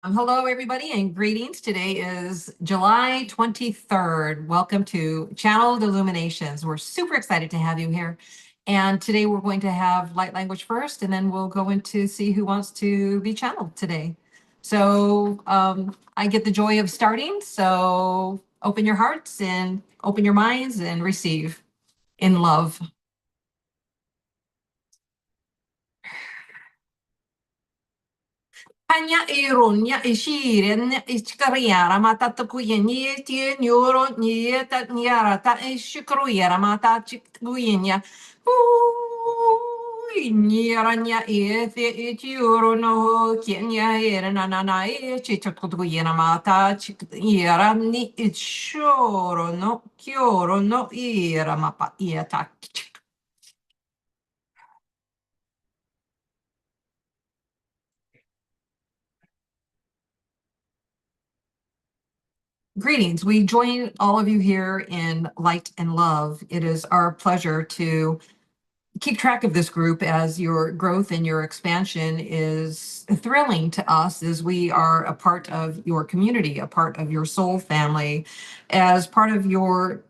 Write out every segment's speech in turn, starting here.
Hello, everybody, and greetings. Today is July 23rd. Welcome to Channel of the Illuminations. We're super excited to have you here. And today we're going to have light language first, and then we'll go into see who wants to be channeled today. So I get the joy of starting. So open your hearts and open your minds and receive in love. Anya ironya ishiren ichkariara mata takuyenye tie nyoro nye ta nyara ta ishkruyara mata chikuyenya nyaranya ete ichioro no kenya era na na na e chichakuyena mata chikuyara ni ichoro no kyoro no ira mapa iata. Greetings. We join all of you here in light and love. It is our pleasure to keep track of this group as your growth and your expansion is thrilling to us as we are a part of your community, a part of your soul family, as part of your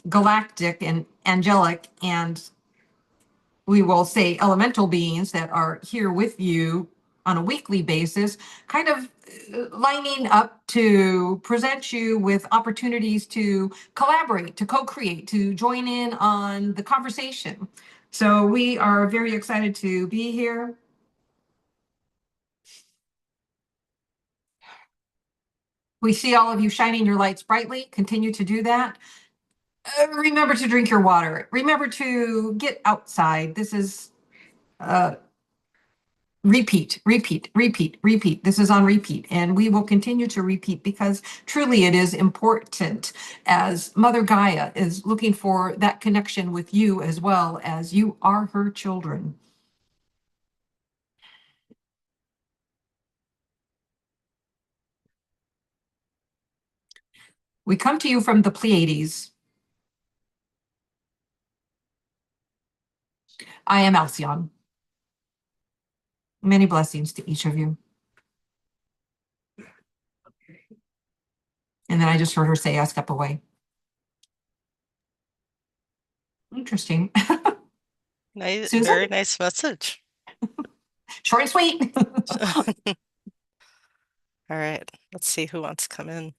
galactic and angelic and we will say elemental beings that are here with you on a weekly basis, kind of lining up to present you with opportunities to collaborate, to co-create, to join in on the conversation. So we are very excited to be here. We see all of you shining your lights brightly. Continue to do that. Remember to drink your water. Remember to get outside. This is repeat, repeat, repeat, repeat. This is on repeat, and we will continue to repeat because truly it is important as Mother Gaia is looking for that connection with you as well as you are her children. We come to you from the Pleiades. I am Alcyon. Many blessings to each of you. And then I just heard her say, I step away. Interesting. Nice, Susan? very nice message. Short and sweet. All right, let's see who wants to come in.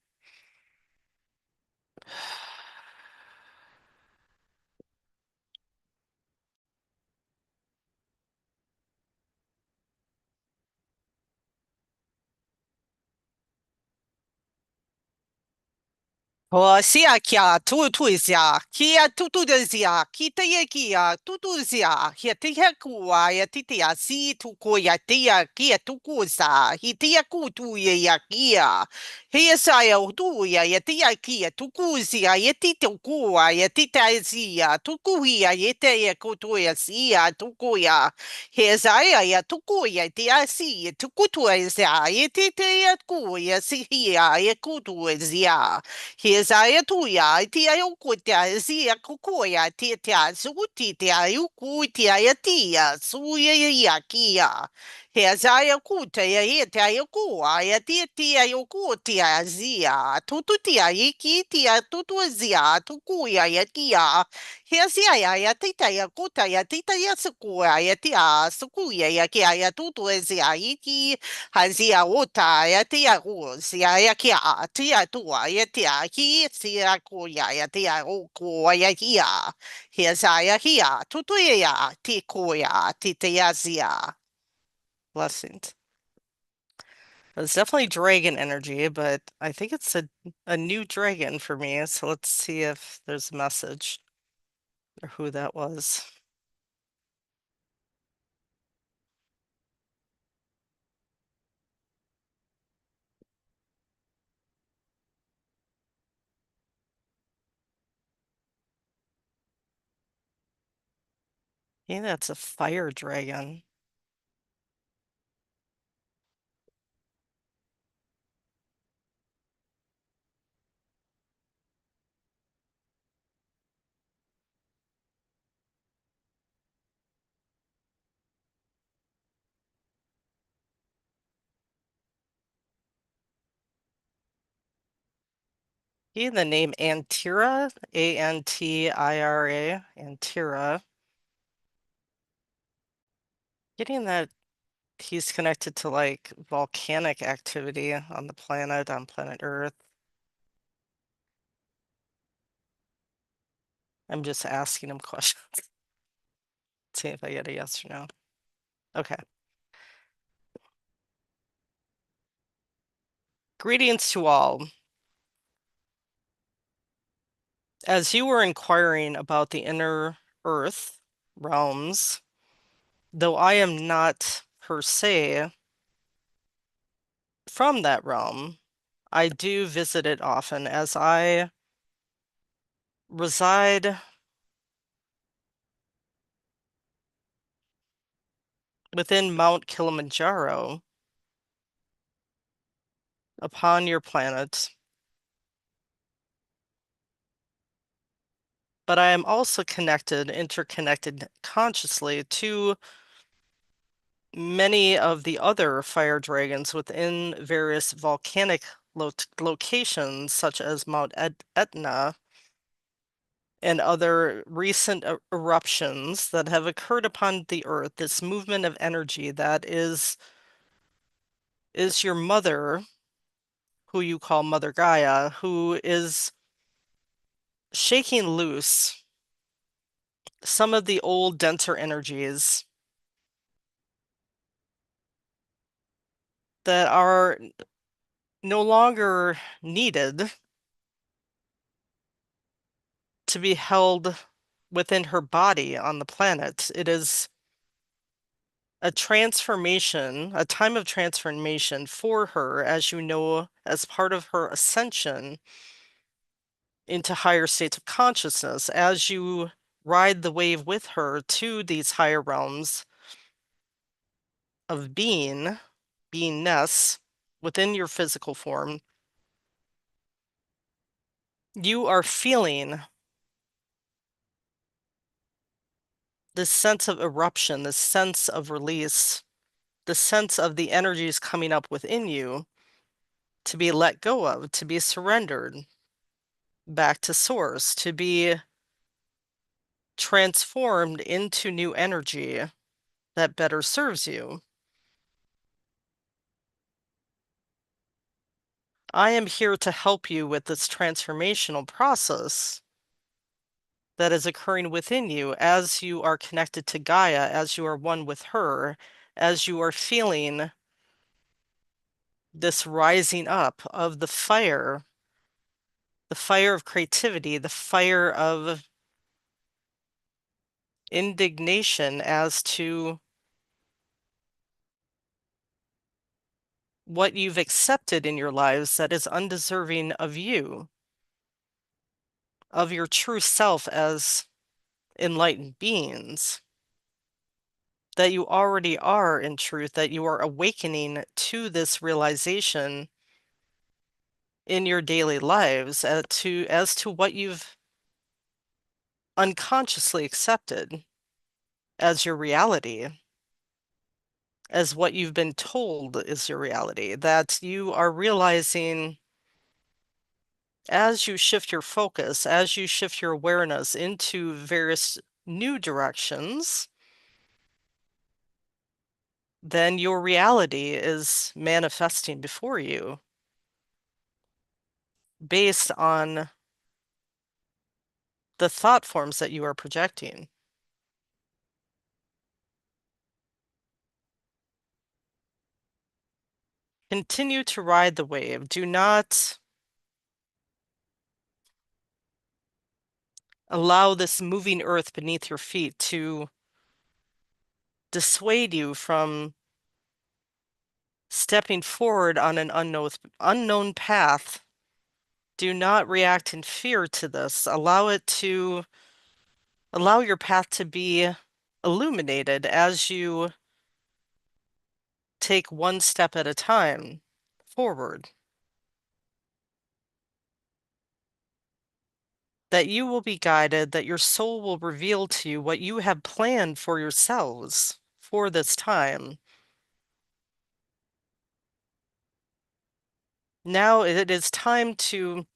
O sia kia tu sia kia tu sia kita ye kia tu sia he te he kua ya te te si tu ko ya te ya kia tu ko sa he te ya ku tu ya kia he sa ya tu ya te ya kia tu ku sia ye te te ko ya te te sia tu ku ya ye te ya ko tu ya sia tu ko ya he sa ya tu ko ya te ya si tu ku tu ya sia ye te te ya ku ya si ya ye ku tu ya sia he sa ya tu ya ti ya ku ti ya si ya ku ya ti ya su ti ya ku ti ya ti ya su ya ki ya he sa ya ku te ya ti ya ku ya ti ya ku ti ya si ya tu ti ya ti ya tu si ya tu ku ya ki ya he si ya ti ya ku ta ya ti ya su ku ya ti ya su ku ya ki ya tu si ya ki ha si ya o ta ya ti ya ku si ya ki ya ti ya tu ya ti ya ki si ya ku ya ti ya o ku ya ki ya he sa ya ki ya tu ya ti ku ya ti te ya si ya blessings. It's definitely dragon energy, but I think it's a new dragon for me. So let's see if there's a message or who that was. Yeah, that's a fire dragon. The name Antira, Antira, Antira. Getting that he's connected to like volcanic activity on the planet, on planet Earth. I'm just asking him questions. See if I get a yes or no. Okay. Greetings to all. As you were inquiring about the inner Earth realms, though I am not per se from that realm, I do visit it often as I reside within Mount Kilimanjaro upon your planet. But I am also interconnected consciously to many of the other fire dragons within various volcanic locations, such as Mount Etna and other recent eruptions that have occurred upon the earth. This movement of energy that is your mother, who you call Mother Gaia, who is shaking loose some of the old denser energies that are no longer needed to be held within her body on the planet. It is a transformation, a time of transformation for her, as you know, as part of her ascension into higher states of consciousness. As you ride the wave with her to these higher realms of beingness within your physical form, you are feeling this sense of eruption, this sense of release, the sense of the energies coming up within you to be let go of, to be surrendered back to source, to be transformed into new energy that better serves you. I am here to help you with this transformational process that is occurring within you as you are connected to Gaia, as you are one with her, as you are feeling this rising up of the fire of creativity, the fire of indignation as to what you've accepted in your lives that is undeserving of you, of your true self as enlightened beings, that you already are in truth, that you are awakening to this realization in your daily lives as to what you've unconsciously accepted as your reality, as what you've been told is your reality, that you are realizing as you shift your focus, as you shift your awareness into various new directions, then your reality is manifesting before you based on the thought forms that you are projecting. Continue to ride the wave. Do not allow this moving earth beneath your feet to dissuade you from stepping forward on an unknown path. Do not react in fear to this. Allow your path to be illuminated as you take one step at a time forward. That you will be guided, that your soul will reveal to you what you have planned for yourselves for this time. Now it is time to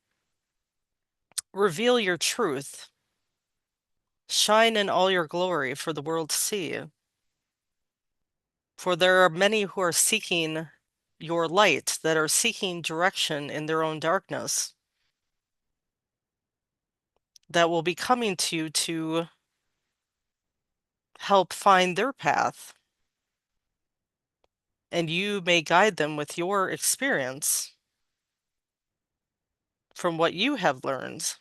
Reveal your truth. Shine in all your glory for the world to see. For there are many who are seeking your light, that are seeking direction in their own darkness, that will be coming to you to help find their path. And you may guide them with your experience from what you have learned.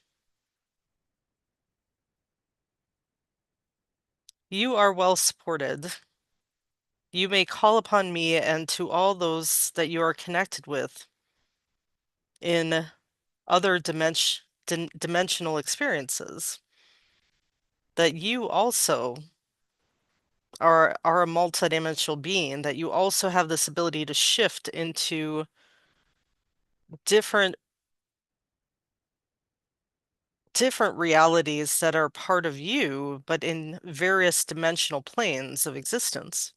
You are well supported. You may call upon me and to all those that you are connected with in other dimensional experiences, that you also are a multidimensional being, that you also have this ability to shift into different realities that are part of you, but in various dimensional planes of existence.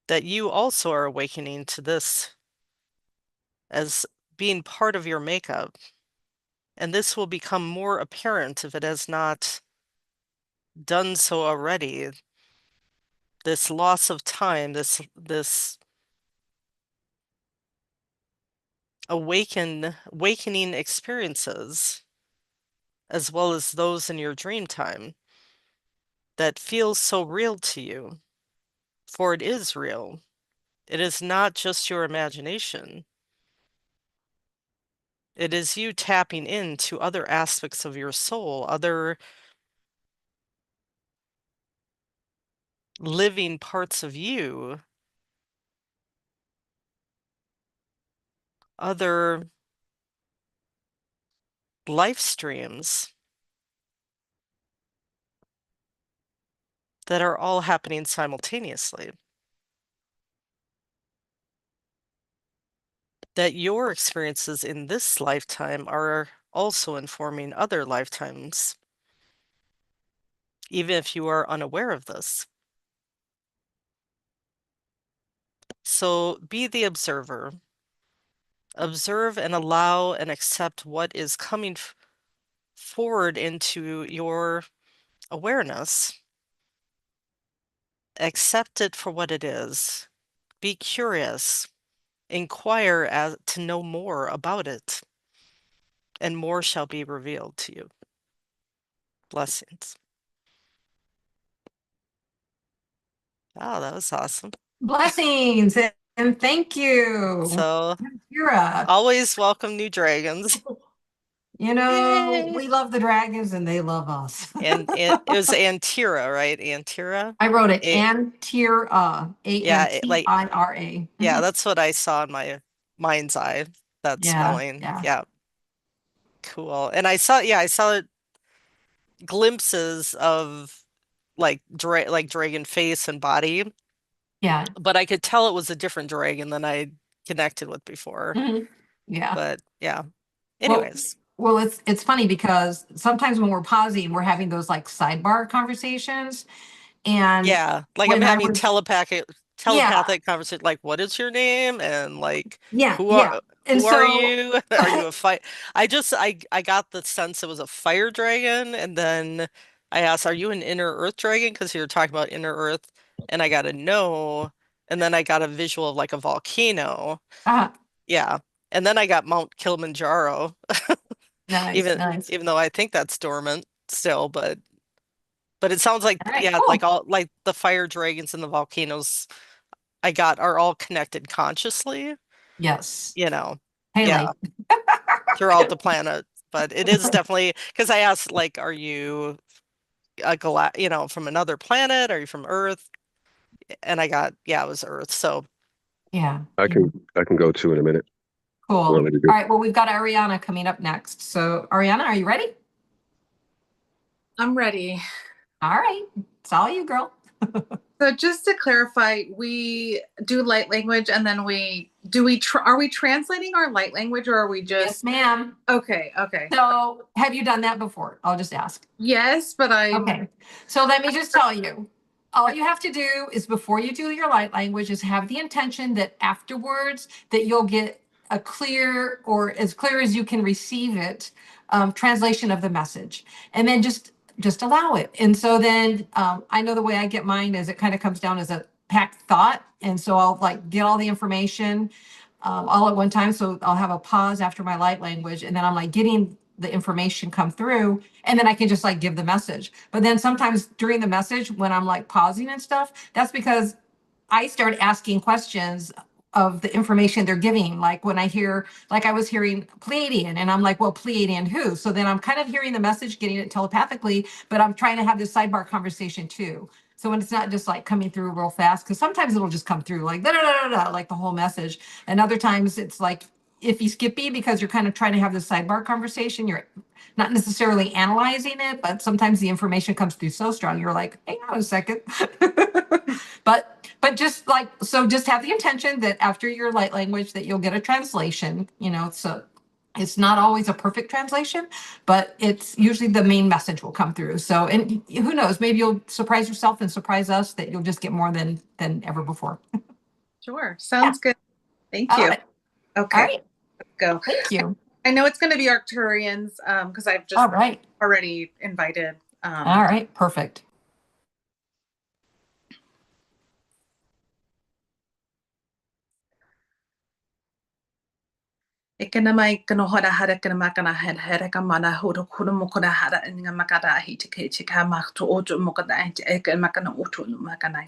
That you also are awakening to this as being part of your makeup. And this will become more apparent if it has not done so already. This loss of time, this awakening experiences, as well as those in your dream time, that feels so real to you. For it is real. It is not just your imagination. It is you tapping into other aspects of your soul, other living parts of you, other life streams that are all happening simultaneously. That your experiences in this lifetime are also informing other lifetimes, even if you are unaware of this. So be the observer. Observe and allow and accept what is coming forward into your awareness. Accept it for what it is. Be curious. Inquire as to know more about it, and more shall be revealed to you. Blessings. Oh, that was awesome. Blessings and thank you. So Kira, always welcome new dragons. Yay! we love the dragons and they love us. And it was Antira, right? Antira? I wrote it It, Antira, yeah, Antira. yeah, that's what I saw in my mind's eye, that Yeah, spelling. yeah, Yeah, cool. And I saw glimpses of like dragon face and body, yeah. but I could tell it was a different dragon than I connected with before. Mhm. Yeah. But yeah. Well, Anyways, it's funny because sometimes when we're pausing, we're having those like sidebar conversations. And yeah, like I'm when I having was, yeah, telepathic conversation, like what is your name and like yeah, yeah. And who are so, you? Are you a fight? I got the sense it was a fire dragon, and then I asked, "Are you an inner earth dragon?" Because you were talking about inner earth, and I got a no, and then I got a visual of like a volcano. uh, Yeah, and then I got Mount Kilimanjaro, nice, even nice. though I think that's dormant still, but it sounds like All right, yeah, like cool. all like the fire dragons and the volcanoes I got are all connected consciously, Yes. you know. Yeah, Haley. throughout the planet. But it is definitely because I asked, like, are you from another planet? Are you from Earth? And I got, yeah, it was Earth. So, Yeah, I yeah. can go too in a minute. Cool. I'll let you All go. right, well, we've got Ariana coming up next. So, Ariana, are you ready? I'm ready. All right, it's all you, girl. So just to clarify, we do light language and then are we translating our light language or are we Yes, just ma'am. okay. So, have you done that before? I'll just ask. Yes, but Okay. So, let me just tell you, all you have to do is before you do your light language is have the intention that afterwards that you'll get a clear, or as clear as you can receive it, translation of the message, and then just allow it. And so then I know the way I get mine is it kind of comes down as a packed thought, and so I'll like get all the information all at one time. So I'll have a pause after my light language, and then I'm like getting the information come through, and then I can just like give the message. But then sometimes during the message, when I'm like pausing and stuff, that's because I start asking questions of the information they're giving. Like when I hear, like I was hearing Pleiadian, and I'm like, well, Pleiadian who? So then I'm kind of hearing the message, getting it telepathically, but I'm trying to have this sidebar conversation too. So when it's not just like coming through real fast, because sometimes it'll just come through like da, da, da, da, da, like the whole message. And other times it's like iffy skippy because you're kind of trying to have this sidebar conversation. You're not necessarily analyzing it, but sometimes the information comes through so strong, you're like, hang on a second. But just like, so just have the intention that after your light language that you'll get a translation, you know, so it's not always a perfect translation, but it's usually the main message will come through. So, and who knows, maybe you'll surprise yourself and surprise us that you'll just get more than ever before. Sure. Sounds good. Thank All you. right. Okay, All right. let's go. Thank you. I know it's going to be Arcturians because I've just All right. already invited. All right. Perfect. Ikana mai kana hora hara kana makana head hera ka mana horo kuro mo kona hara nga makara hi te ke te ka ma to oto mo kana ai te ka makana oto no makana.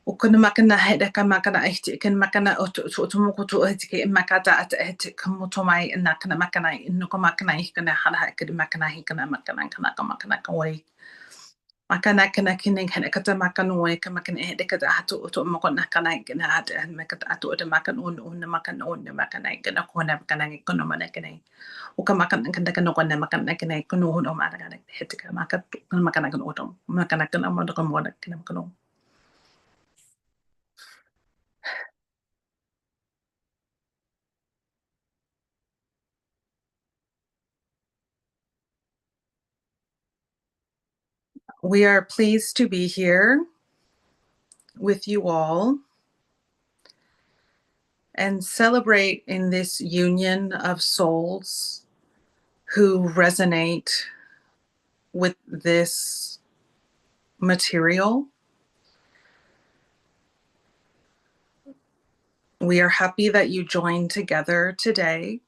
O kana makana hera ka makana ai te kana makana oto mo ko to te ke makata at te ka mo to mai na kana makana no ka makana hi kana hara ka makana hi kana makana kana ka makana ka wai. Makana kana kine kana kata makana wai ka makana hera ka ato oto mo kona kana kana hata makata ato oto makana on makana kana kona makana kana mana kana. O ka makana kana kana kona makana kana kuno hono makana hete ka makana makana kana oto makana kana mo ka mo kana kana. We are pleased to be here with you all and celebrate in this union of souls who resonate with this material. We are happy that you joined together today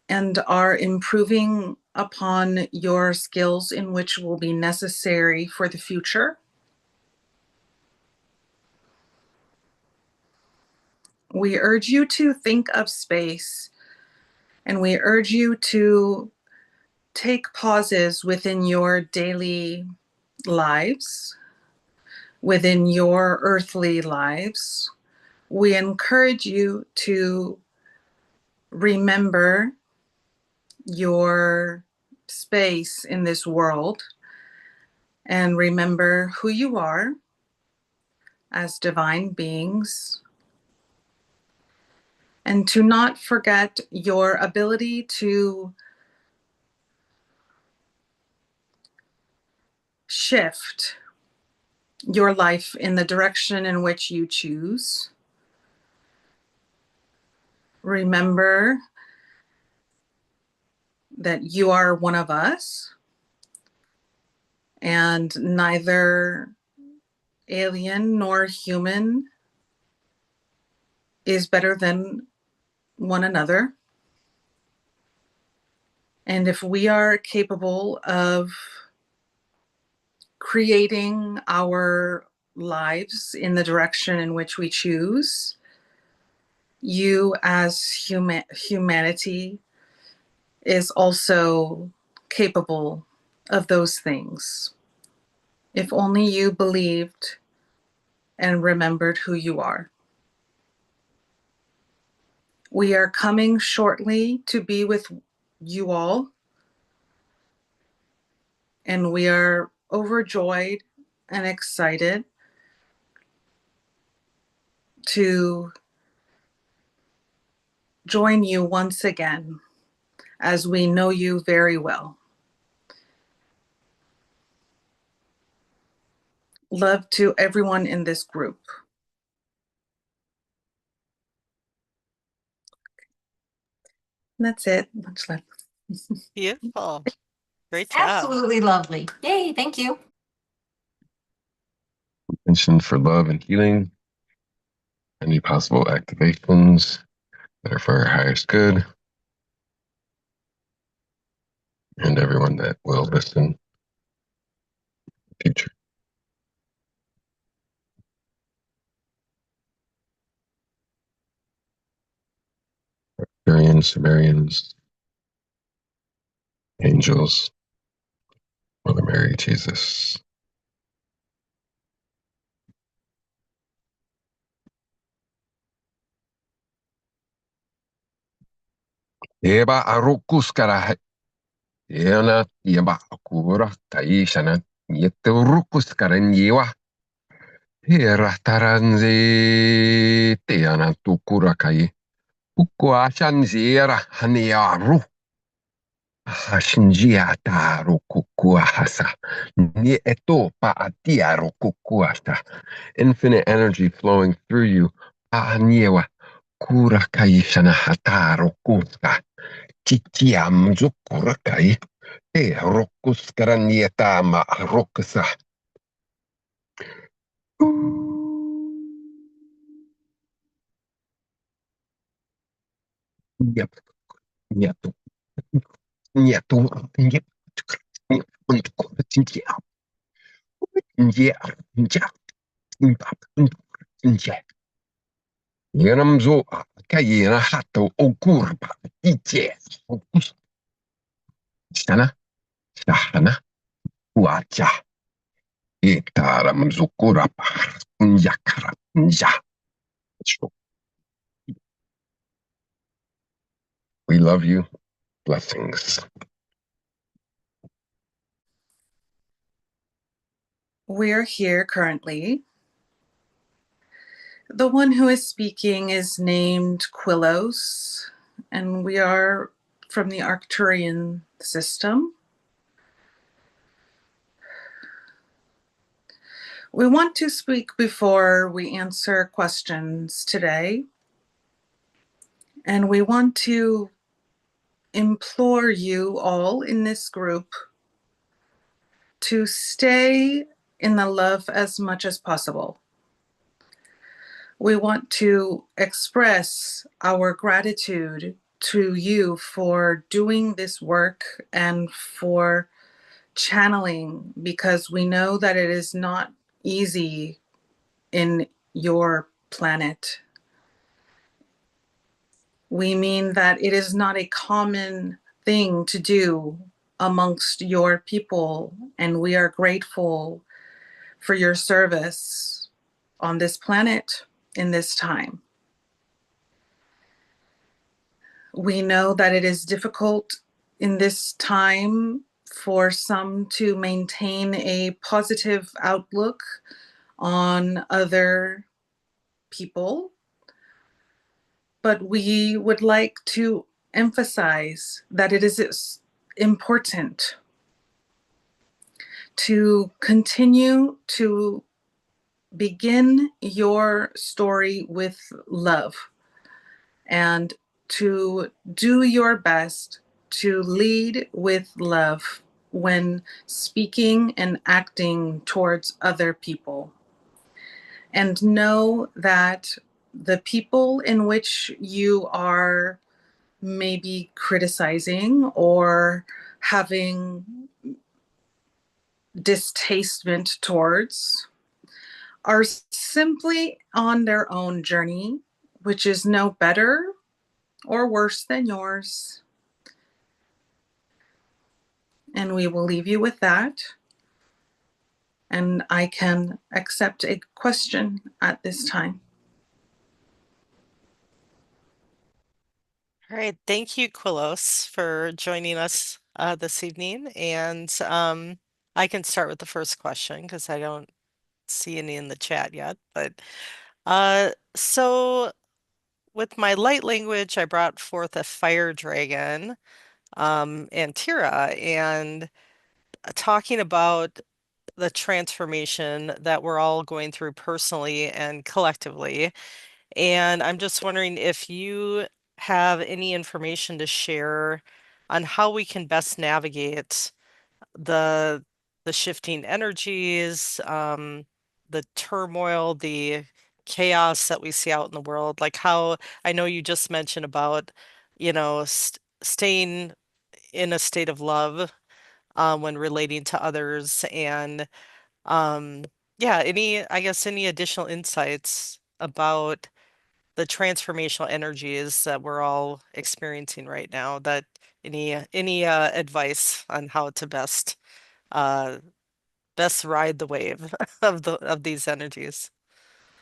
and are improving upon your skills in which will be necessary for the future. We urge you to think of space, and we urge you to take pauses within your daily lives, within your earthly lives. We encourage you to remember your space in this world and remember who you are as divine beings, and to not forget your ability to shift your life in the direction in which you choose. Remember that you are one of us, and neither alien nor human is better than one another. And if we are capable of creating our lives in the direction in which we choose, you as humanity is also capable of those things. If only you believed and remembered who you are. We are coming shortly to be with you all, and we are overjoyed and excited to join you once again as we know you very well. Love to everyone in this group. That's it. Much love. Beautiful. Great job. Absolutely lovely. Yay, thank you. Intention for love and healing. Any possible activations that are for our highest good. And everyone that will listen in the future. Arcturians, Sumerians, angels, Mother Mary, Jesus. Eba arukus kara Ena yeba akura taishana yete rukus karen yewa. Hera taranze teana tukura kai. Ukwa shanzera hanearu. Hashinjia taru kukuahasa. Ni eto pa atiaru kukuasa. Infinite energy flowing through you. Aniewa kura kai shana hataru kuska. Chichiam zukura kai. Rokus karanieta ma rokusa. Yep. Yep. Yep. Yep. Yanamzo kayena hato okurba ije. Shana, shana, wacha. Itaram zukura par yakara nja. We love you. Blessings. We're here currently. The one who is speaking is named Quillos, and we are from the Arcturian system. We want to speak before we answer questions today, and we want to implore you all in this group to stay in the love as much as possible. We want to express our gratitude to you for doing this work and for channeling, because we know that it is not easy in your planet. We mean that it is not a common thing to do amongst your people, and we are grateful for your service on this planet in this time. We know that it is difficult in this time for some to maintain a positive outlook on other people, but we would like to emphasize that it is important to continue to begin your story with love and to do your best to lead with love when speaking and acting towards other people. And know that the people in which you are maybe criticizing or having distastement towards are simply on their own journey, which is no better or worse than yours. And we will leave you with that. And I can accept a question at this time. All right. Thank you, Quillos, for joining us this evening. And I can start with the first question because I don't see any in the chat yet. But so with my light language, I brought forth a fire dragon, Antira, and talking about the transformation that we're all going through personally and collectively. And I'm just wondering if you have any information to share on how we can best navigate the shifting energies, the turmoil, the chaos that we see out in the world? Like how I know you just mentioned about, staying in a state of love when relating to others, and yeah, I guess any additional insights about the transformational energies that we're all experiencing right now, that any advice on how to uh best ride the wave of these energies?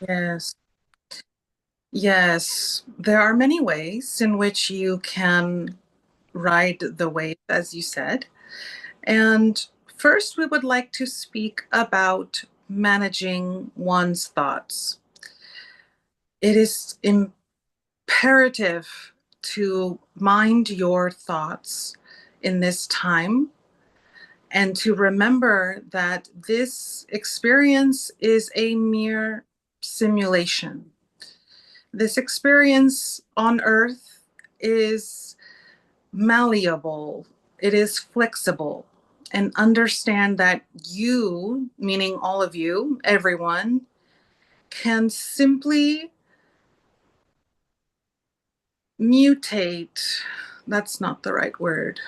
Yes. Yes. There are many ways in which you can ride the wave, as you said. And first, we would like to speak about managing one's thoughts. It is imperative to mind your thoughts in this time and to remember that this experience is a mere simulation. This experience on Earth is malleable, it is flexible, and understand that you, meaning all of you, everyone, can simply mutate. That's not the right word.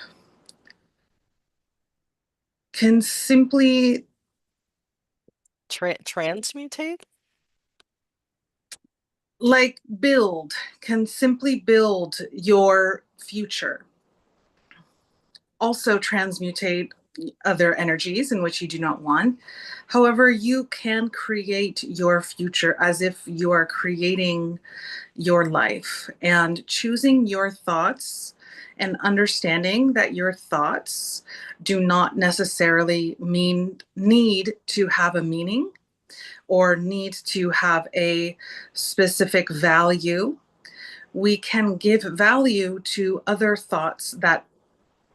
Can simply Transmutate? can simply build your future. Also transmutate other energies in which you do not want. However, you can create your future as if you are creating your life, and choosing your thoughts and understanding that your thoughts do not necessarily need to have a meaning or need to have a specific value. We can give value to other thoughts that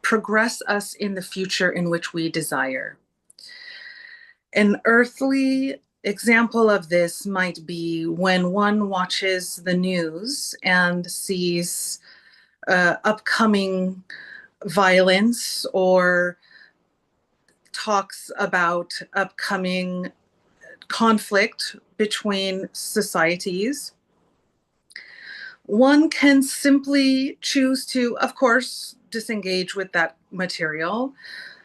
progress us in the future in which we desire. An earthly example of this might be when one watches the news and sees upcoming violence or talks about upcoming conflict between societies. One can simply choose to, of course, disengage with that material.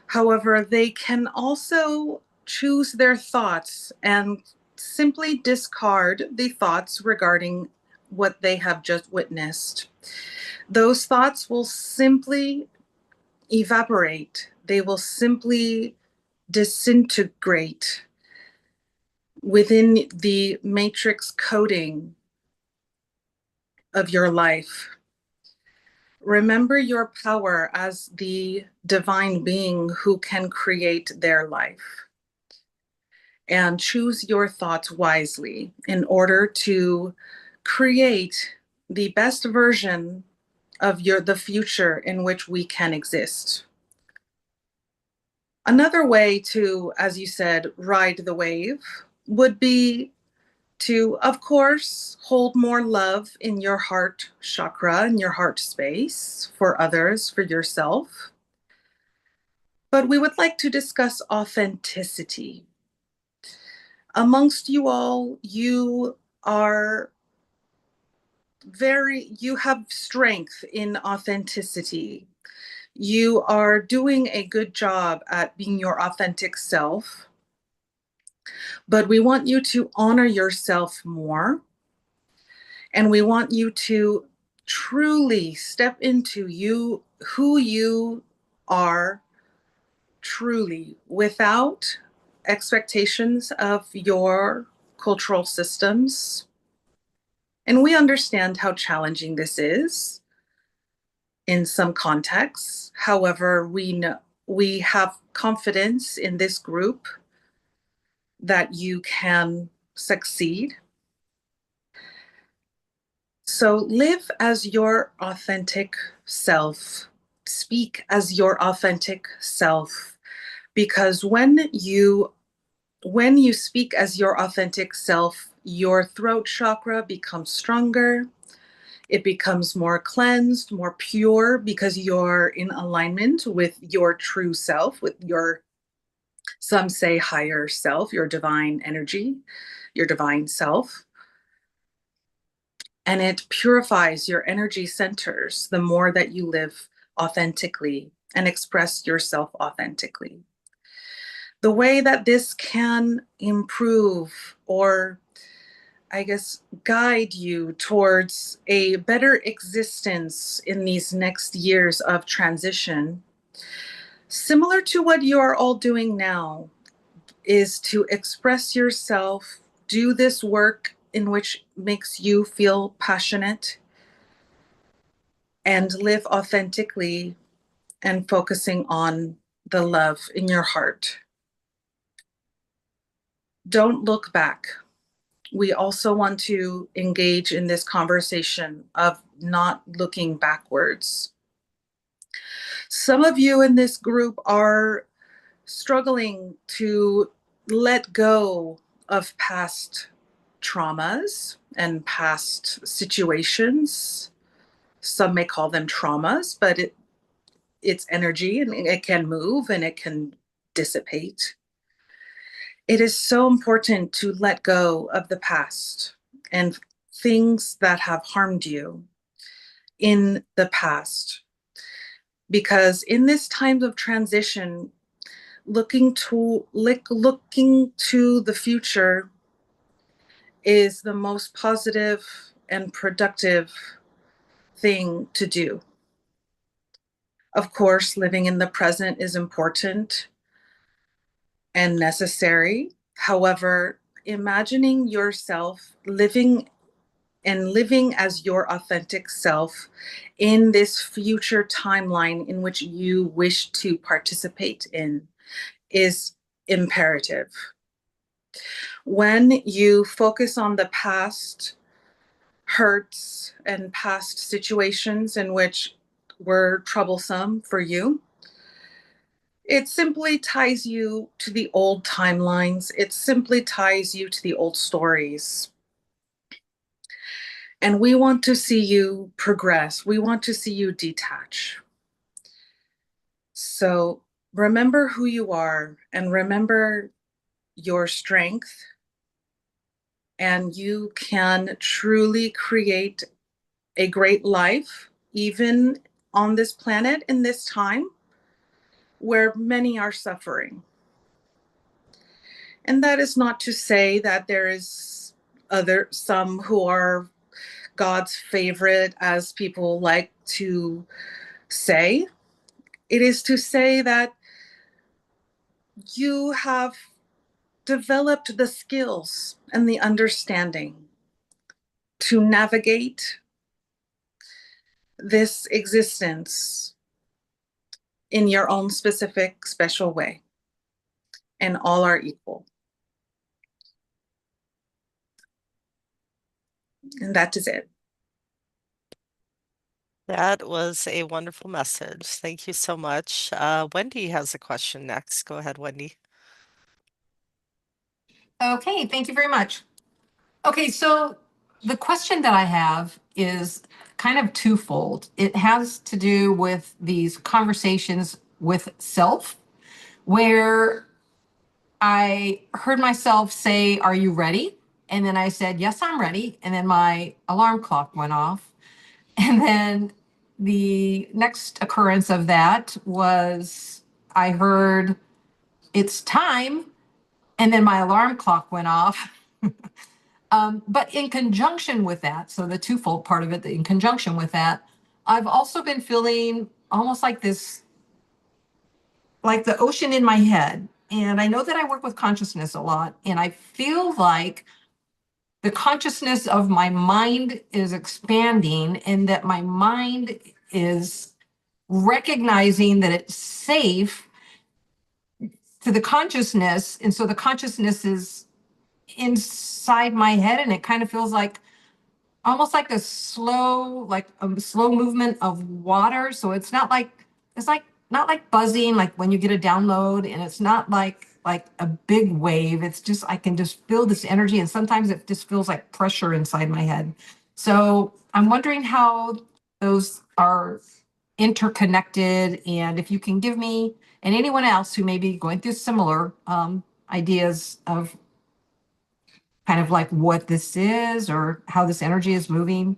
However, they can also choose their thoughts and simply discard the thoughts regarding what they have just witnessed. Those thoughts will simply evaporate, they will simply disintegrate within the matrix coding of your life. Remember your power as the divine being who can create their life. And choose your thoughts wisely in order to create the best version of the future in which we can exist. Another way to, as you said, ride the wave would be to, of course, hold more love in your heart chakra, in your heart space for others, for yourself. But we would like to discuss authenticity. Amongst you all, you have strength in authenticity. You are doing a good job at being your authentic self, but we want you to honor yourself more. And we want you to truly step into who you are truly, without expectations of your cultural systems. And we understand how challenging this is in some contexts. However, we have confidence in this group that you can succeed. So live as your authentic self. Speak as your authentic self. Because when you speak as your authentic self, your throat chakra becomes stronger, It becomes more cleansed, more pure, because you're in alignment with your true self, with your, some say, higher self, your divine energy, your divine self. And it purifies your energy centers the more that you live authentically and express yourself authentically. The way that this can improve, or I guess guide you towards a better existence in these next years of transition, similar to what you are all doing now, is to express yourself, do this work in which makes you feel passionate, and live authentically and focusing on the love in your heart. Don't look back. We also want to engage in this conversation of not looking backwards. Some of you in this group are struggling to let go of past traumas and past situations. Some may call them traumas, but it's energy and it can move and it can dissipate. It is so important to let go of the past and things that have harmed you in the past. Because in this time of transition, looking to the future is the most positive and productive thing to do. Of course, living in the present is important and necessary. However, imagining yourself living as your authentic self in this future timeline in which you wish to participate in is imperative. When you focus on the past hurts and past situations in which were troublesome for you, it simply ties you to the old timelines. It simply ties you to the old stories. And we want to see you progress. We want to see you detach. So remember who you are and remember your strength, and you can truly create a great life, even on this planet in this time where many are suffering. And that is not to say that there is some who are God's favorite, as people like to say. It is to say that you have developed the skills and the understanding to navigate this existence in your own specific, special way. And all are equal. And that is it. That was a wonderful message. Thank you so much. Wendy has a question next. Go ahead, Wendy. Okay, thank you very much. Okay, so the question that I have is kind of twofold. It has to do with these conversations with self, where I heard myself say, "Are you ready?" And then I said, "Yes, I'm ready." And then my alarm clock went off. And then the next occurrence of that was I heard, "It's time." And then my alarm clock went off. But in conjunction with that, so the twofold part of it, in conjunction with that, I've also been feeling almost like this, like the ocean in my head. And I know that I work with consciousness a lot, and I feel like the consciousness of my mind is expanding, and that my mind is recognizing that it's safe to the consciousness. And so the consciousness is inside my head, and it kind of feels like almost like a slow movement of water. So it's not like buzzing, like when you get a download, and it's not like a big wave. It's just, I can just feel this energy. And sometimes it just feels like pressure inside my head. So I'm wondering how those are interconnected, and if you can give me and anyone else who may be going through similar ideas of kind of like what this is or how this energy is moving.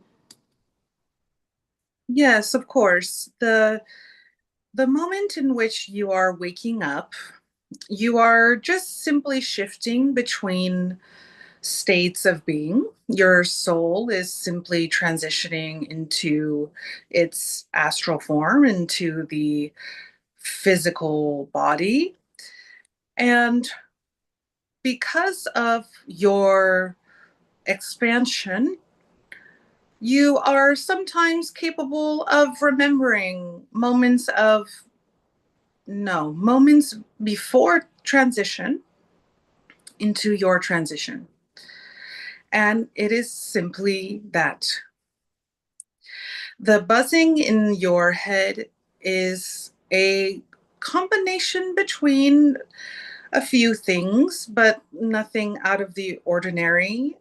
Yes, of course. The moment in which you are waking up, you are just simply shifting between states of being. Your soul is simply transitioning into its astral form, into the physical body. And because of your expansion, you are sometimes capable of remembering moments before transition into your transition. And it is simply that the buzzing in your head is a combination between a few things, but nothing out of the ordinary.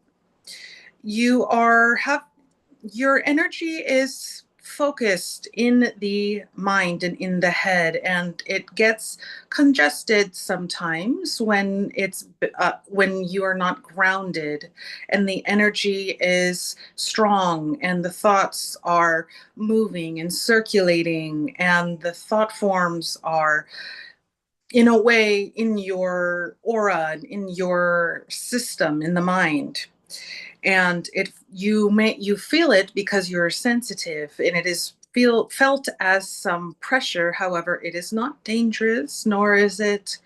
Your energy is focused in the mind and in the head, and it gets congested sometimes when you are not grounded, and the energy is strong and the thoughts are moving and circulating, and the thought forms are in a way in your aura, in your system, in the mind. And you feel it because you're sensitive, and it is felt as some pressure. However, it is not dangerous, nor is it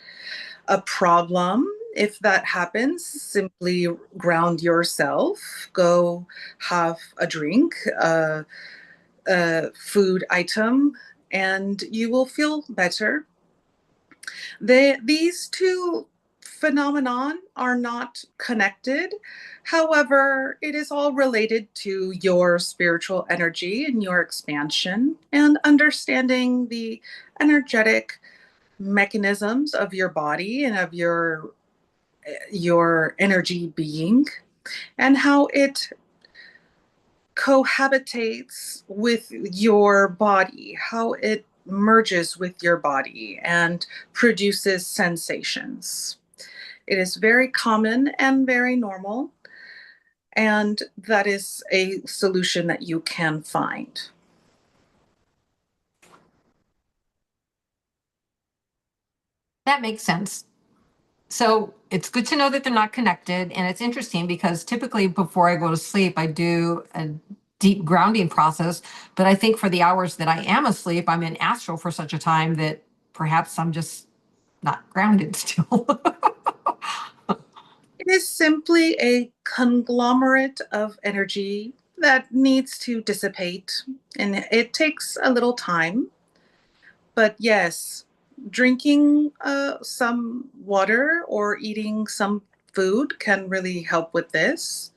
a problem. If that happens, simply ground yourself, go have a drink, a food item, and you will feel better. These two phenomenon are not connected. However, it is all related to your spiritual energy and your expansion and understanding the energetic mechanisms of your body and of your energy being, and how it cohabitates with your body, how it merges with your body and produces sensations. It is very common and very normal, and that is a solution that you can find. That makes sense. So it's good to know that they're not connected. And it's interesting because typically before I go to sleep, I do a deep grounding process. But I think for the hours that I am asleep, I'm in astral for such a time that perhaps I'm just not grounded still. It is simply a conglomerate of energy that needs to dissipate, and it takes a little time. But yes, drinking some water or eating some food can really help with this.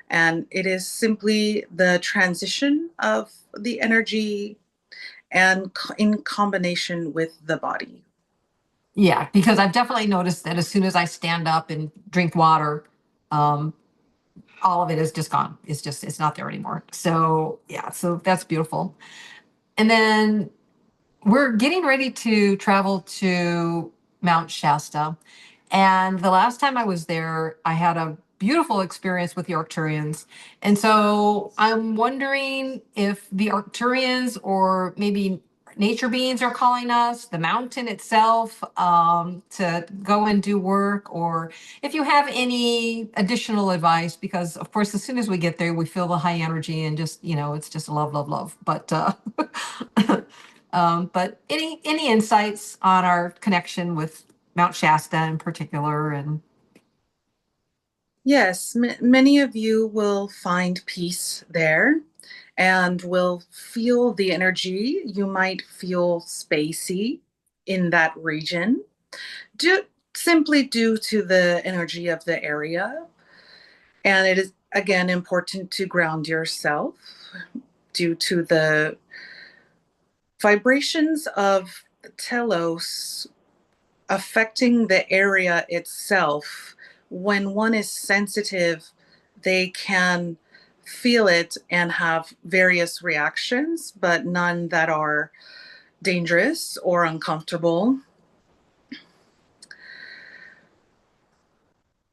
And it is simply the transition of the energy and in combination with the body. Yeah, because I've definitely noticed that as soon as I stand up and drink water, um, all of it is just gone. It's not there anymore. So yeah, so that's beautiful. And then we're getting ready to travel to Mount Shasta. And the last time I was there, I had a beautiful experience with the Arcturians. And so I'm wondering if the Arcturians or maybe nature beings are calling us, the mountain itself, to go and do work, or if you have any additional advice, because of course, as soon as we get there, we feel the high energy and just, it's just love, love, love. But any insights on our connection with Mount Shasta in particular? And Yes, many of you will find peace there and will feel the energy. You might feel spacey in that region, simply due to the energy of the area. And it is, again, important to ground yourself due to the vibrations of telos affecting the area itself. When one is sensitive, they can feel it and have various reactions, but none that are dangerous or uncomfortable.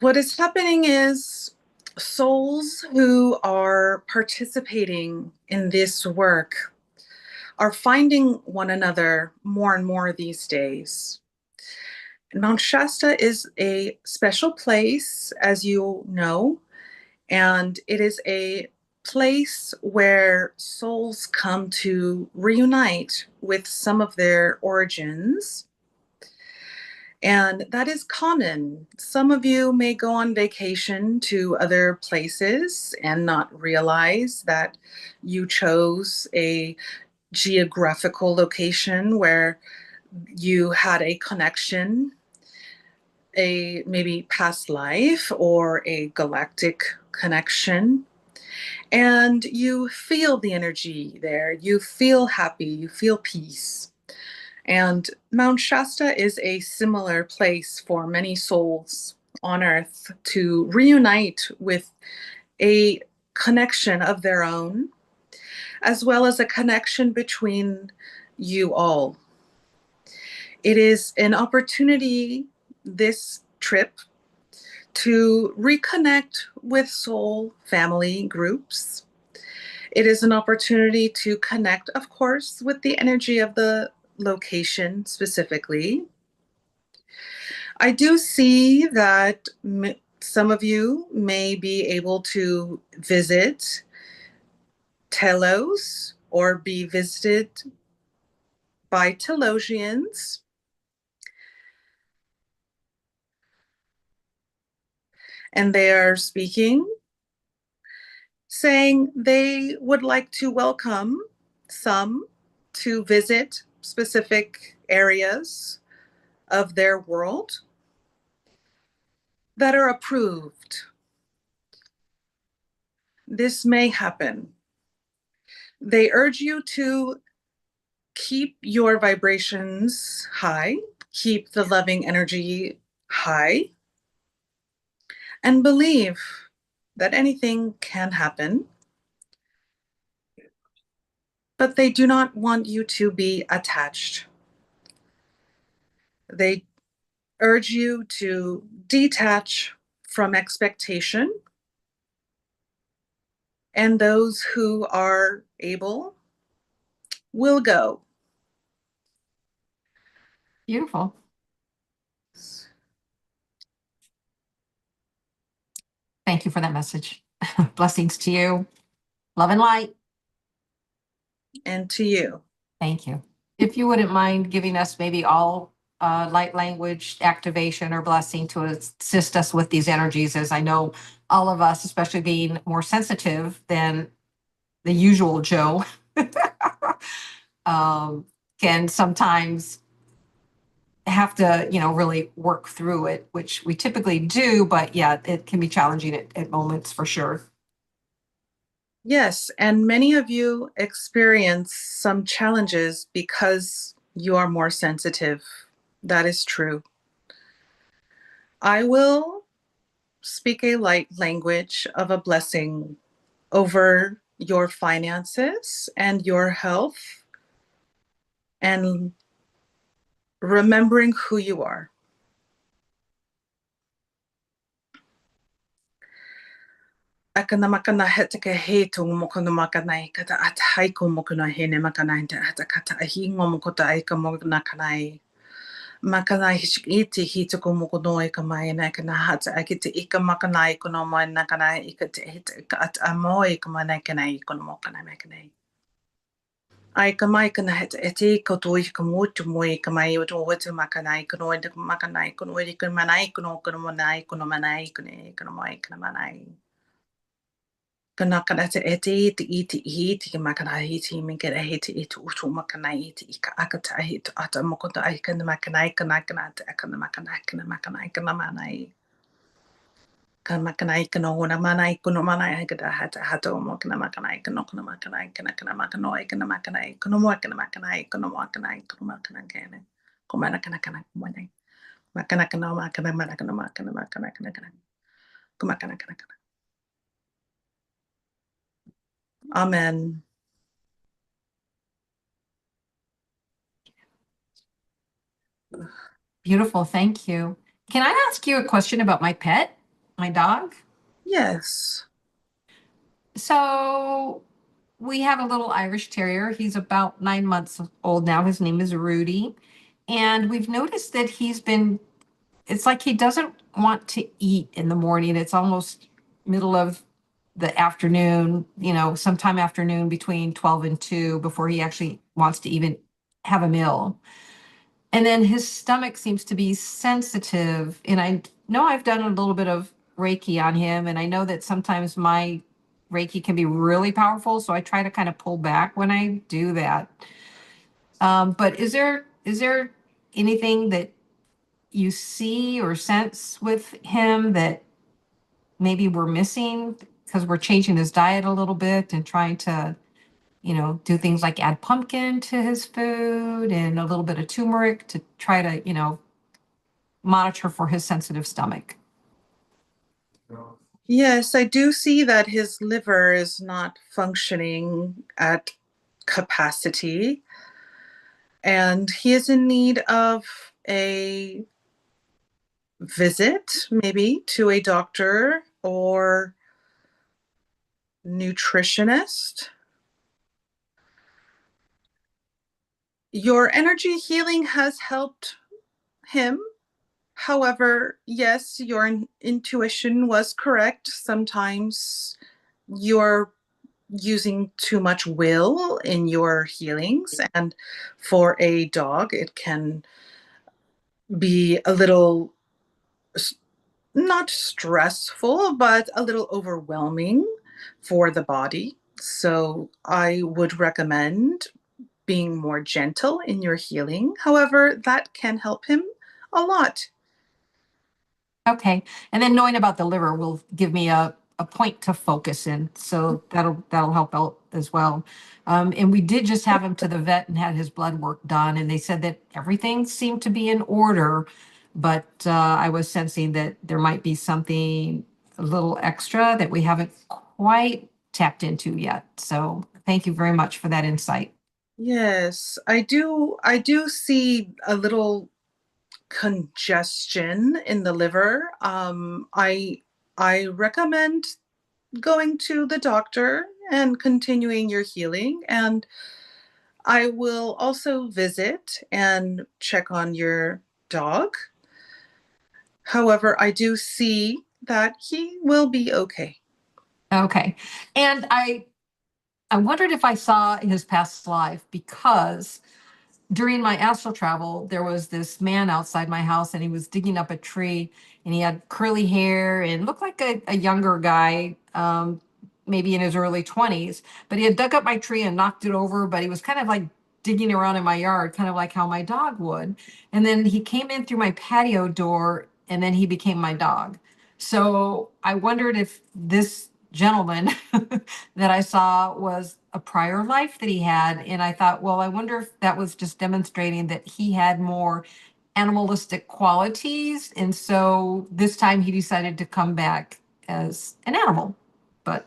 What is happening is souls who are participating in this work are finding one another more and more these days. Mount Shasta is a special place, as you know, and it is a place where souls come to reunite with some of their origins. And that is common. Some of you may go on vacation to other places and not realize that you chose a geographical location where you had a connection, a maybe past life or a galactic connection, and you feel the energy there. You feel happy, you feel peace. And Mount Shasta is a similar place for many souls on Earth to reunite with a connection of their own, as well as a connection between you all. It is an opportunity, this trip, to reconnect with soul family groups. It is an opportunity to connect, of course, with the energy of the location specifically. I do see that some of you may be able to visit telos or be visited by Telosians. And they are speaking, saying they would like to welcome some to visit specific areas of their world that are approved. This may happen. They urge you to keep your vibrations high, keep the loving energy high, and believe that anything can happen. But they do not want you to be attached. They urge you to detach from expectation. And those who are able will go. Beautiful. Thank you for that message. Blessings to you. Love and light. And to you. Thank you. If you wouldn't mind giving us maybe all light language activation or blessing to assist us with these energies, as I know all of us, especially being more sensitive than the usual Joe, can sometimes have to, really work through it, which we typically do, but yeah, it can be challenging at moments for sure. Yes, and many of you experience some challenges because you are more sensitive. That is true. I will speak a light language of a blessing over your finances and your health and remembering who you are. Akana makana hetake he tu mokono makanai kata atai ko mokono he ne makanai te hata kata ahi ngomokota ai ka mokono kanai. Makanai hishiki hi te ko mokono e ka mai na kana hata aki te ika makanai kono mai na kanai ika te hita ka at amo e ka mana kanai kono mokanai makanai. Ai ka mai kana heta e te ko toi ka motu mo e ka mai o to hotu makanai kono e ka makanai kono e ka manai kono manai kono manai kono mai kono manai. Kanaka te ete te iti i te makana i te minke he te etu utu makana i te ika akata he te ata mokota ai kana makana i kana te akana makana i kana manai. Ka makana i kana hona manai kuno manai ai kada hata o mokana makana i kana makana i kana makano i kana makana i kana mo kana makana i kana mo kana i kana makana kene. Ko mana kana kumanai. Makana kana makana. Ko makana kana. Amen. Beautiful. Thank you. Can I ask you a question about my pet, my dog? Yes. So we have a little Irish Terrier. He's about 9 months old now. His name is Rudy. And we've noticed that it's like he doesn't want to eat in the morning. It's almost middle of the afternoon, sometime afternoon between 12 and 2 before he actually wants to even have a meal. And then his stomach seems to be sensitive. And I know I've done a little bit of Reiki on him. And I know that sometimes my Reiki can be really powerful. So I try to kind of pull back when I do that. But is there anything that you see or sense with him that maybe we're missing because we're changing his diet a little bit and trying to, do things like add pumpkin to his food and a little bit of turmeric to try to, monitor for his sensitive stomach? Yes, I do see that his liver is not functioning at capacity, and he is in need of a visit, maybe to a doctor or nutritionist. Your energy healing has helped him. However, yes, your intuition was correct. Sometimes you're using too much will in your healings, and for a dog, it can be a little not stressful, but a little overwhelming for the body. So I would recommend being more gentle in your healing. However, that can help him a lot. Okay. And then knowing about the liver will give me a point to focus in. So that'll help out as well. And we did just have him to the vet and had his blood work done. And they said that everything seemed to be in order. But I was sensing that there might be something a little extra that we haven't quite tapped into yet. So thank you very much for that insight. Yes, I do see a little congestion in the liver. I recommend going to the doctor and continuing your healing. And I will also visit and check on your dog. However, I do see that he will be okay. Okay. And I wondered if I saw his past life because during my astral travel, there was this man outside my house and he was digging up a tree and he had curly hair and looked like a younger guy, maybe in his early 20s. But he had dug up my tree and knocked it over, but he was kind of like digging around in my yard, kind of like how my dog would. And then he came in through my patio door and then he became my dog. So I wondered if this gentleman that I saw was a prior life that he had. And I thought, well, I wonder if that was just demonstrating that he had more animalistic qualities. And so this time he decided to come back as an animal. But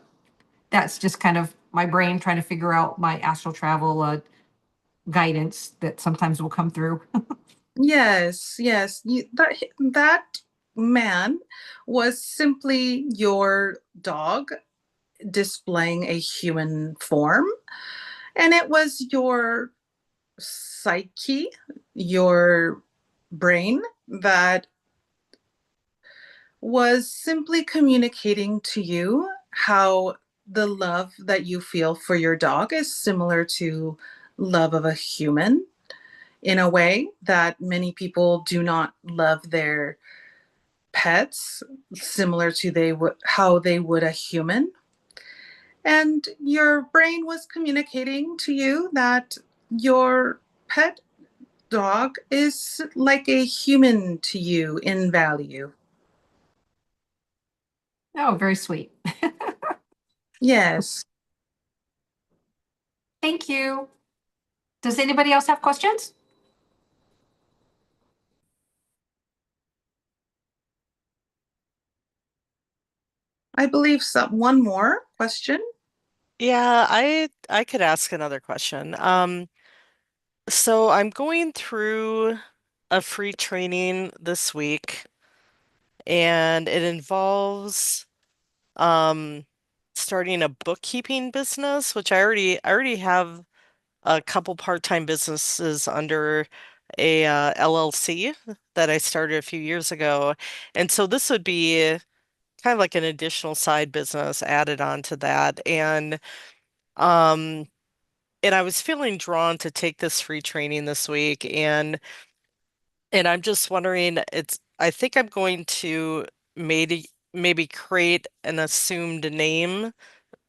that's just kind of my brain trying to figure out my astral travel guidance that sometimes will come through. Yes, yes. That man was simply your dog displaying a human form, and it was your psyche, your brain that was simply communicating to you how the love that you feel for your dog is similar to love of a human in a way that many people do not love their pets similar to how they would a human. And your brain was communicating to you that your pet dog is like a human to you in value. Oh, very sweet. Yes. Thank you. Does anybody else have questions? I believe one more question. Yeah, I could ask another question. So I'm going through a free training this week, and it involves um starting a bookkeeping business, which I already have a couple part-time businesses under a LLC that I started a few years ago. And so this would be kind of like an additional side business added on to that. Um and I was feeling drawn to take this free training this week, and I'm just wondering, I think I'm going to maybe create an assumed name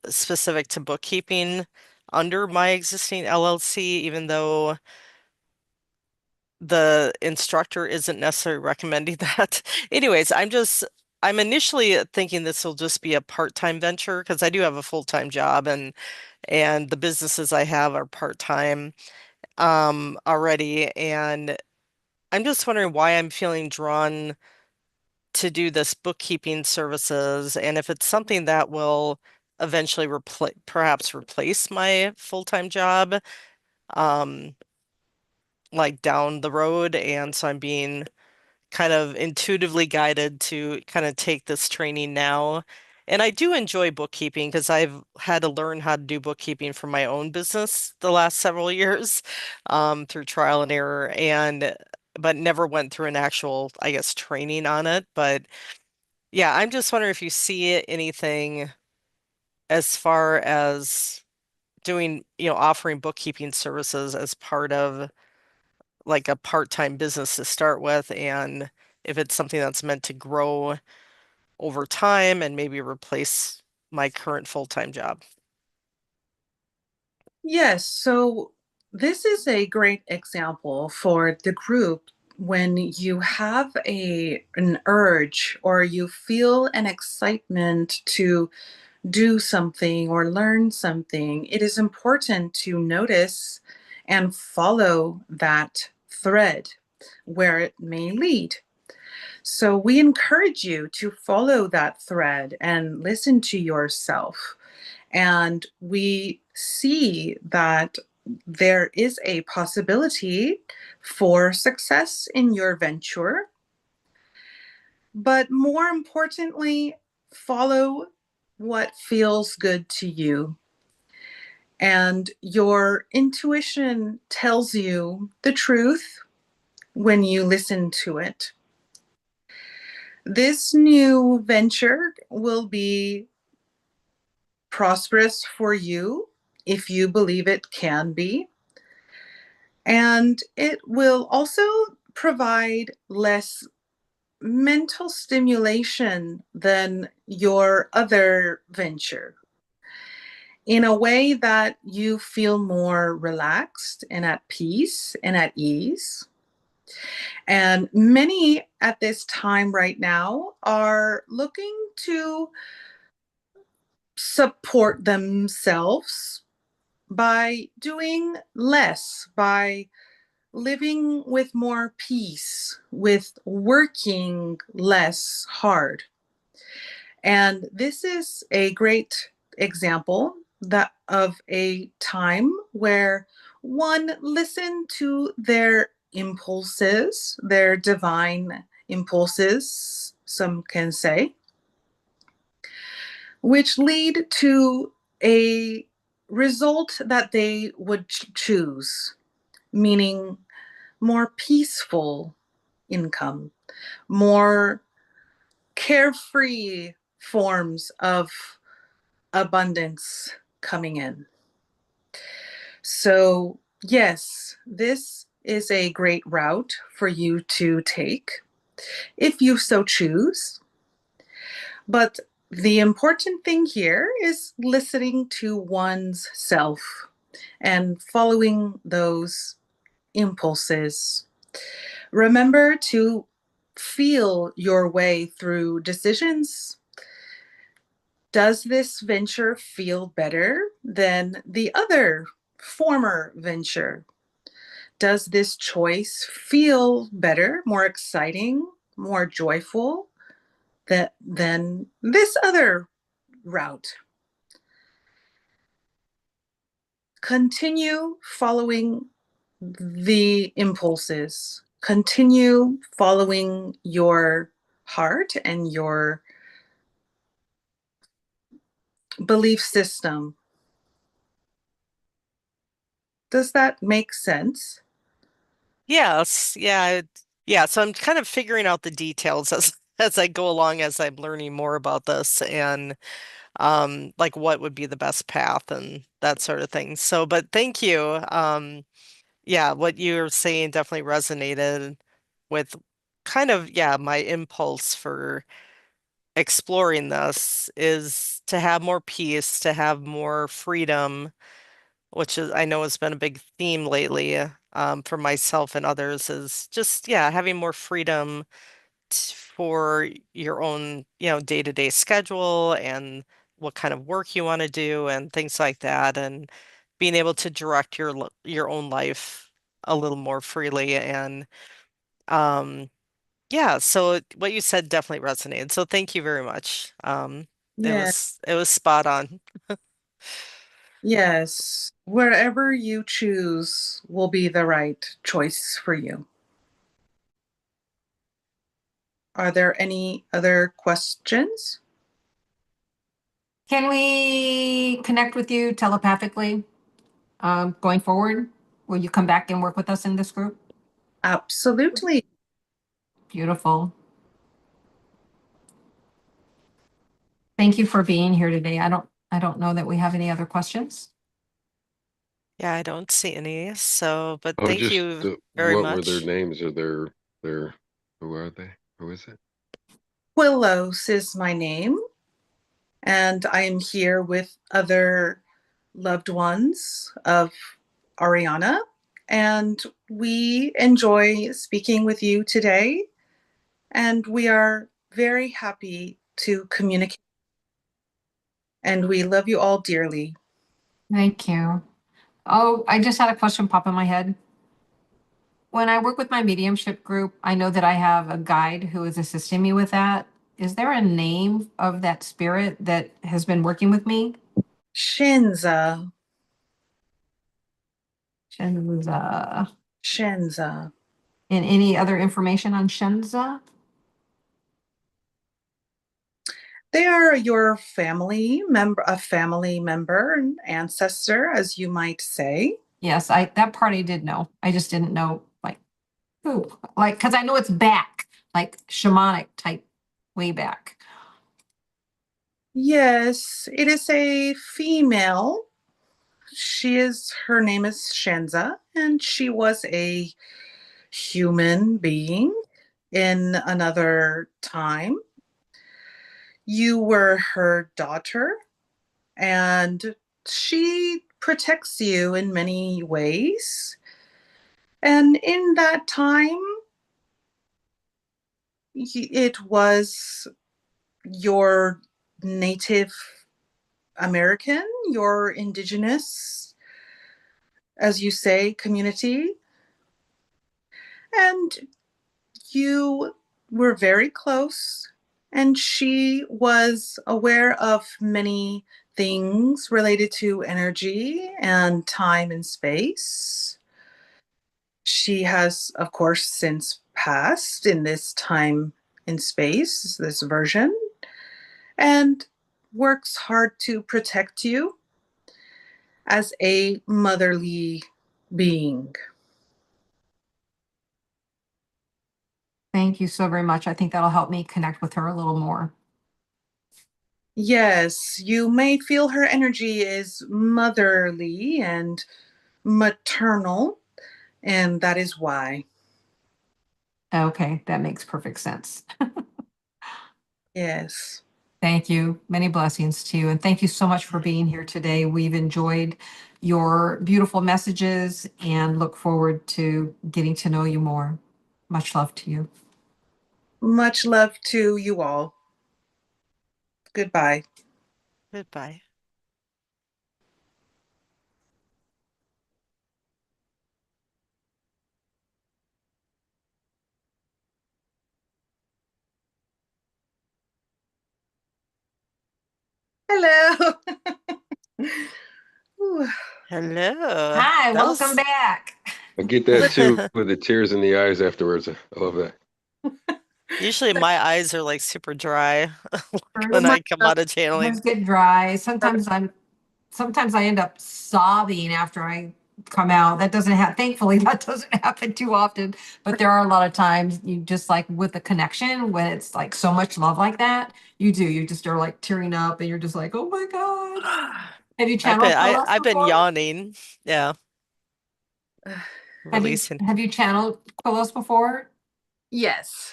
specific to bookkeeping under my existing LLC, even though the instructor isn't necessarily recommending that. Anyways, I'm initially thinking this will just be a part-time venture because I do have a full-time job, and the businesses I have are part-time already, and I'm just wondering why I'm feeling drawn to do this bookkeeping services, and if it's something that will eventually perhaps replace my full-time job, um, like down the road. And so I'm being kind of intuitively guided to kind of take this training now. And I do enjoy bookkeeping because I've had to learn how to do bookkeeping for my own business the last several years, through trial and error, and but never went through an actual, I guess, training on it. But yeah, I'm just wondering if you see anything as far as doing, offering bookkeeping services as part of like a part-time business to start with, and if it's something that's meant to grow over time and maybe replace my current full-time job. Yes, so this is a great example for the group when you have an urge or you feel an excitement to do something or learn something. It is important to notice and follow that thread where it may lead. So we encourage you to follow that thread and listen to yourself. And we see that there is a possibility for success in your venture. But more importantly, follow what feels good to you. And your intuition tells you the truth when you listen to it. This new venture will be prosperous for you if you believe it can be. And it will also provide less mental stimulation than your other venture in a way that you feel more relaxed and at peace and at ease. And many at this time right now are looking to support themselves by doing less, by living with more peace, with working less hard. And this is a great example of a time where one listened to their impulses, their divine impulses, some can say, which lead to a result that they would choose, meaning more peaceful income, more carefree forms of abundance coming in. So, yes, this is a great route for you to take if you so choose. But the important thing here is listening to one's self and following those impulses. Remember to feel your way through decisions. Does this venture feel better than the other former venture? Does this choice feel better, more exciting, more joyful than this other route? continue following the impulses, continue following your heart and your belief system. Does that make sense? Yes, yeah. So I'm kind of figuring out the details as I go along, as I'm learning more about this, and like what would be the best path and that sort of thing. So, but thank you. Yeah, what you're saying definitely resonated with kind of, yeah, my impulse for exploring this is to have more peace, to have more freedom, which is I know has been a big theme lately, for myself and others, is just, yeah, having more freedom for your own, day-to-day schedule and what kind of work you want to do and things like that, and being able to direct your own life a little more freely. And um, yeah, so what you said definitely resonated. So thank you very much. Yeah. It was spot on. Yes. Wherever you choose will be the right choice for you. Are there any other questions? Can we connect with you telepathically going forward? Will you come back and work with us in this group? Absolutely. Beautiful. Thank you for being here today. I don't know that we have any other questions. Yeah, I don't see any. So, but Oh, thank just you very what were their much. names or their who are they? Who is it? Quillos is my name, and I am here with other loved ones of Ariana, and we enjoy speaking with you today, and we are very happy to communicate, and we love you all dearly. Thank you. Oh, I just had a question pop in my head. When I work with my mediumship group, I know that I have a guide who is assisting me with that. Is there a name of that spirit that has been working with me? Shenza, Shenza. Shenza. And any other information on Shenza? They are your family member, an ancestor, as you might say. Yes, that part I did know. I just didn't know like who. Like, because I know it's back, like shamanic type way back. Yes, it is a female. Her name is Shenza, and she was a human being in another time. You were her daughter, and she protects you in many ways. And in that time, it was your Native American, your indigenous, as you say, community. And you were very close, and she was aware of many things related to energy and time and space. She has, of course, since passed in this time and space, this version, and works hard to protect you as a motherly being. Thank you so very much. I think that'll help me connect with her a little more. Yes, you may feel her energy is motherly and maternal, and that is why. Okay, that makes perfect sense. Yes. Thank you. Many blessings to you. And thank you so much for being here today. We've enjoyed your beautiful messages and look forward to getting to know you more. Much love to you. Much love to you all. Goodbye. Goodbye. Hello. Ooh. Hello. Hi, That welcome was back. I get that too with the tears in the eyes afterwards. I love that. usually my eyes are like super dry Hers when I come out of hers channeling. get dry. Sometimes I end up sobbing after I come out. That doesn't happen. Thankfully, that doesn't happen too often. But there are a lot of times you just like with a connection when it's like so much love like that, you just are like tearing up and you're just like, oh my God. Have you channeled Quillos I've been before? yawning. Yeah, releasing. Have you channeled Quillos before? Yes.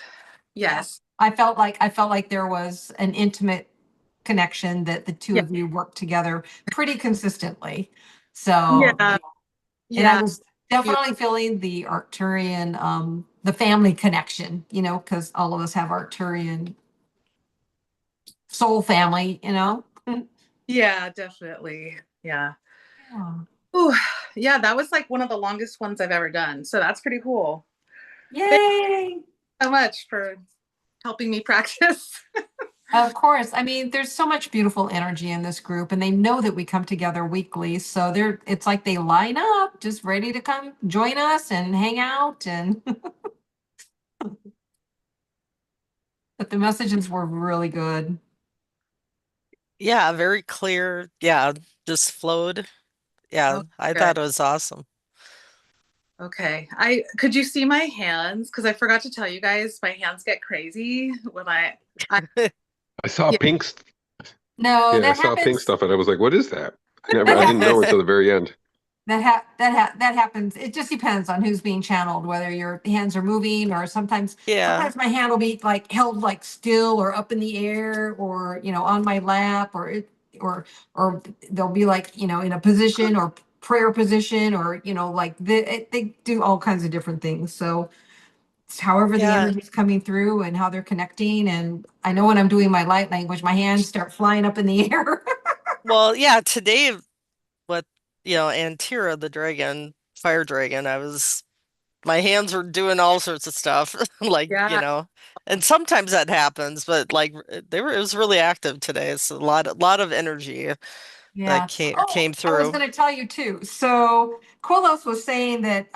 Yes. I felt like there was an intimate connection that the two Yeah. of you worked together pretty consistently. So, Yeah. and I Yeah. was definitely feeling the Arcturian, the family connection, because all of us have Arcturian soul family, Yeah, definitely. Yeah. Yeah. Ooh, yeah, that was like one of the longest ones I've ever done. So that's pretty cool. Thank Yay! you so much for helping me practice. Of course. I mean, there's so much beautiful energy in this group, and they know that we come together weekly. So it's like they line up, just ready to come join us and hang out. And but the messages were really good. Yeah, very clear. Yeah, just flowed. Yeah, Oh, I thought good. it was awesome. Okay. I could you see my hands? Because I forgot to tell you guys, my hands get crazy when I I saw yeah. pink. No, Yeah, I that saw pink happens. stuff, and I was like, "What is that?" That I didn't know happens. until the very end. That happens. It just depends on who's being channeled, whether your hands are moving or Yeah, sometimes my hand will be like held like still or up in the air or on my lap or they'll be like in a position or prayer position or like they do all kinds of different things. So it's however the yeah. energy is coming through and how they're connecting. And I know when I'm doing my light language, my hands start flying up in the air. Well, yeah, today with Antira the dragon, fire dragon, my hands were doing all sorts of stuff like, Yeah. and sometimes that happens, but like it was really active today. It's a lot of energy that Yeah. came Oh, I was through. going to tell you too. So Quillos was saying that,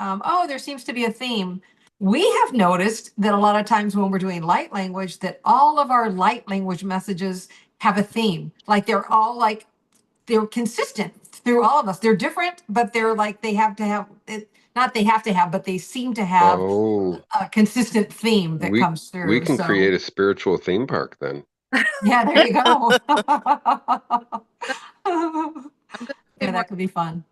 there seems to be a theme. We have noticed that a lot of times when we're doing light language, that all of our light language messages have a theme. Like they're consistent through all of us. They're different, but they're like they have to have it. Not they have to have, but they seem to have Oh, a consistent theme that we comes we through. can So create a spiritual theme park then. yeah, there you go. I'm gonna say Yeah, more. that could be fun.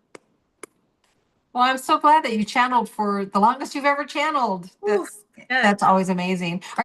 Well, I'm so glad that you channeled for the longest you've ever channeled. Ooh, yes. That's always amazing.